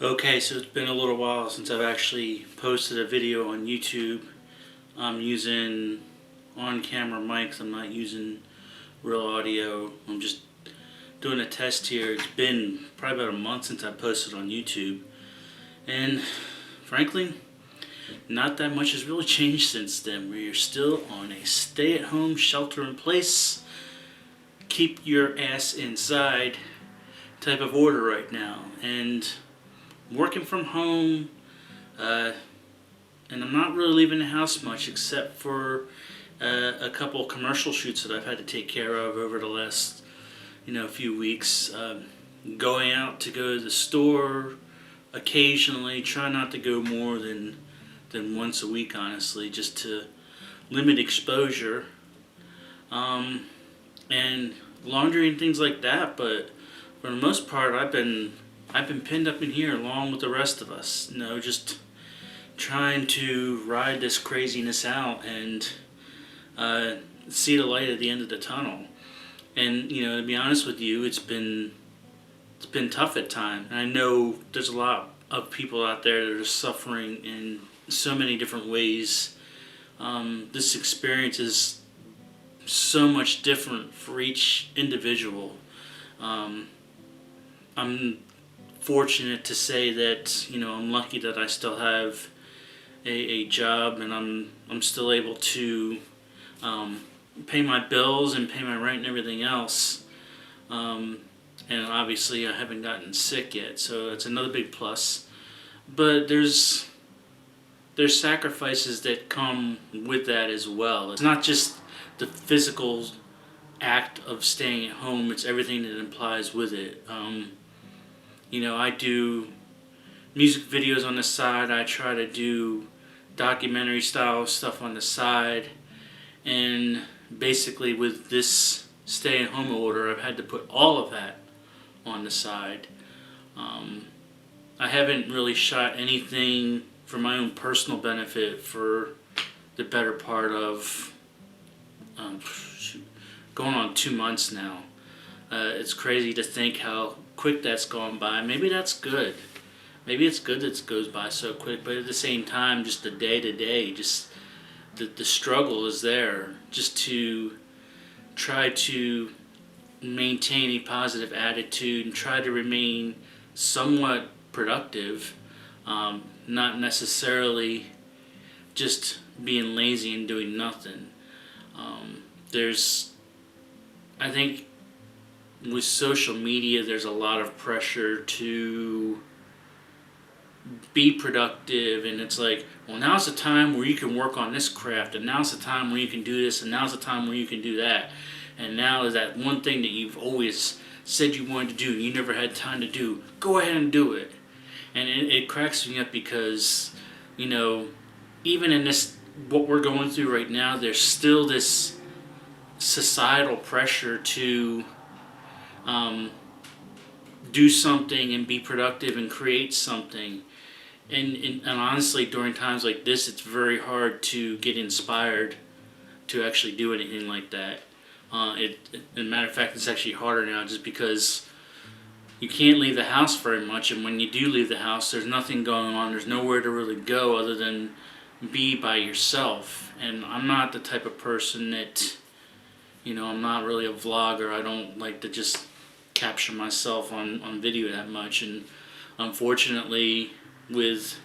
Okay, so it's been a little while since I've actually posted a video on YouTube. I'm using on-camera mics. I'm not using real audio. I'm just doing a test here. It's been probably about a month since I posted on YouTube. And frankly, not that much has really changed since then. We're still on a stay-at-home, shelter-in-place, keep your ass inside type of order right now. And working from home, and I'm not really leaving the house much except for a couple commercial shoots that I've had to take care of over the last few weeks. Going out to go to the store occasionally, try not to go more than once a week, honestly, just to limit exposure, and laundry and things like that. But for the most part, I've been pinned up in here along with the rest of us, just trying to ride this craziness out and see the light at the end of the tunnel. And to be honest with you, it's been tough at times. And I know there's a lot of people out there that are suffering in so many different ways. This experience is so much different for each individual. I'm fortunate to say that I'm lucky that I still have a job, and I'm still able to pay my bills and pay my rent and everything else. And obviously I haven't gotten sick yet, so that's another big plus. But there's sacrifices that come with that as well. It's not just the physical act of staying at home, it's everything that implies with it. I do music videos on the side. I try to do documentary style stuff on the side. And basically with this stay at home order, I've had to put all of that on the side. I haven't really shot anything for my own personal benefit for the better part of going on 2 months now. It's crazy to think how quick that's gone by. Maybe that's good. Maybe it's good that it goes by so quick, but at the same time, just the day to day, just the struggle is there, just to try to maintain a positive attitude and try to remain somewhat productive, not necessarily just being lazy and doing nothing. I think with social media, there's a lot of pressure to be productive, and it's like, well, now's the time where you can work on this craft, and now's the time where you can do this, and now's the time where you can do that, and now is that one thing that you've always said you wanted to do and you never had time to do, go ahead and do it. And it cracks me up because even in this, what we're going through right now, there's still this societal pressure to do something and be productive and create something. And honestly, during times like this, it's very hard to get inspired to actually do anything like that. As a matter of fact, it's actually harder now just because you can't leave the house very much, and when you do leave the house, there's nothing going on. There's nowhere to really go other than be by yourself. And I'm not the type of person that, I'm not really a vlogger. I don't like to just capture myself on video that much. And unfortunately, with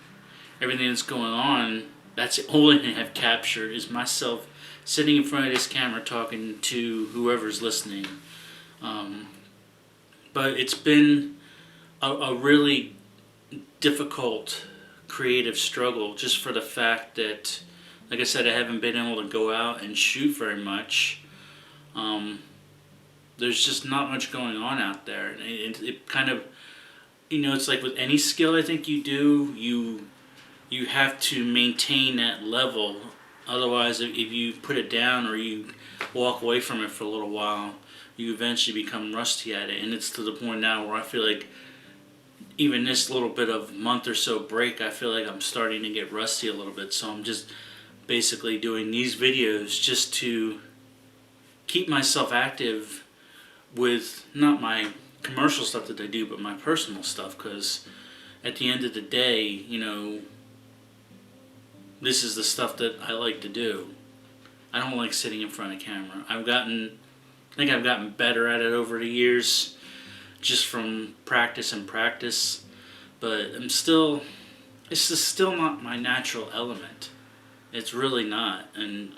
everything that's going on, that's the only thing I've captured is myself sitting in front of this camera talking to whoever's listening. But it's been a really difficult creative struggle, just for the fact that, like I said, I haven't been able to go out and shoot very much. There's just not much going on out there. And it kind of, it's like with any skill I think you do, you have to maintain that level. Otherwise, if you put it down or you walk away from it for a little while, you eventually become rusty at it. And it's to the point now where I feel like even this little bit of month or so break, I feel like I'm starting to get rusty a little bit. So I'm just basically doing these videos just to keep myself active with not my commercial stuff that I do, but my personal stuff, because at the end of the day, this is the stuff that I like to do. I don't like sitting in front of camera. I think I've gotten better at it over the years, just from practice and practice. But it's just still not my natural element. It's really not. And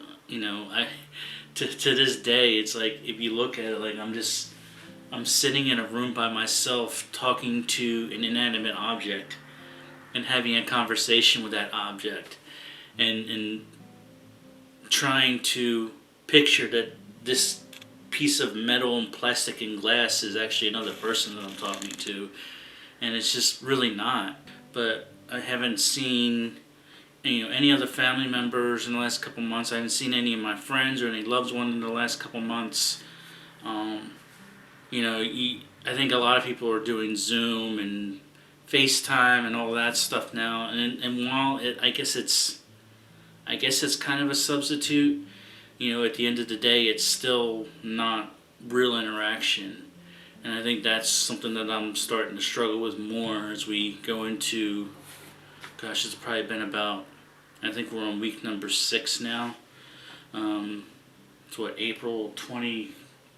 to this day, it's like, if you look at it, like I'm sitting in a room by myself talking to an inanimate object and having a conversation with that object, and trying to picture that this piece of metal and plastic and glass is actually another person that I'm talking to, and it's just really not. But I haven't seen any other family members in the last couple months. I haven't seen any of my friends or any loved ones in the last couple months. I think a lot of people are doing Zoom and FaceTime and all that stuff now, and while I guess it's kind of a substitute, at the end of the day, it's still not real interaction. And I think that's something that I'm starting to struggle with more as we go into, gosh, it's probably been about, I think we're on week number 6 now. It's April 23rd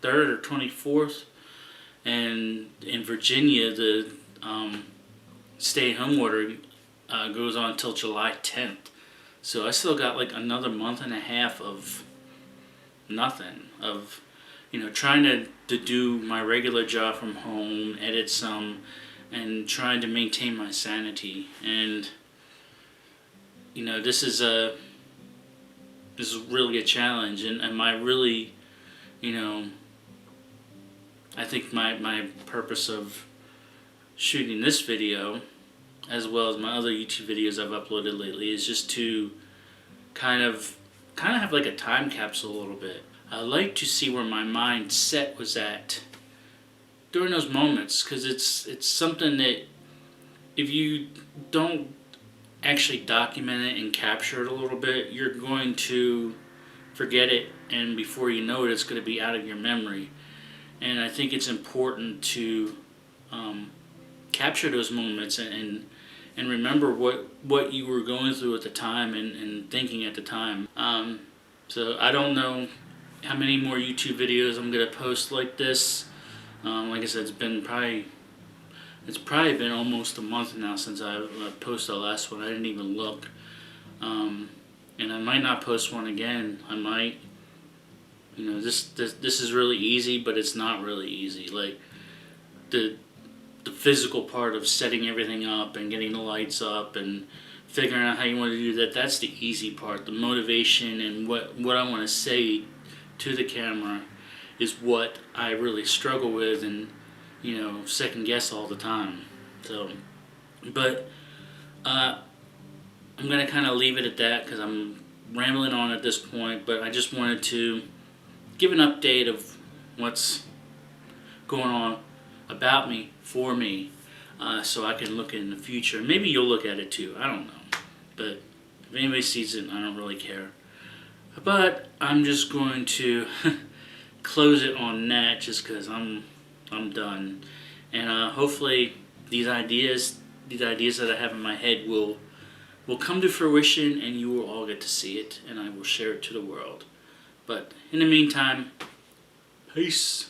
or 24th. And in Virginia, the stay-at-home order goes on until July 10th. So I still got like another month and a half of nothing, of trying to do my regular job from home, edit some, and trying to maintain my sanity. And this is really a challenge, and my really, I think my purpose of shooting this video, as well as my other YouTube videos I've uploaded lately, is just to kind of have like a time capsule a little bit. I like to see where my mindset was at during those moments, because it's something that if you don't actually document it and capture it a little bit, you're going to forget it, and before you know it, it's going to be out of your memory. And I think it's important to capture those moments and remember what you were going through at the time and thinking at the time. So I don't know how many more YouTube videos I'm going to post like this. Like I said, it's probably been almost a month now since I posted the last one. I didn't even look. And I might not post one again. I might. This is really easy, but it's not really easy. Like the physical part of setting everything up and getting the lights up and figuring out how you want to do that, that's the easy part. The motivation and what I want to say to the camera is what I really struggle with and second guess all the time. So, but I'm gonna kind of leave it at that because I'm rambling on at this point. But I just wanted to give an update of what's going on about me, for me, so I can look in the future. Maybe you'll look at it too, I don't know. But if anybody sees it, I don't really care. But I'm just going to close it on that just because I'm done. And hopefully these ideas that I have in my head will come to fruition, and you will all get to see it, and I will share it to the world. But in the meantime, peace.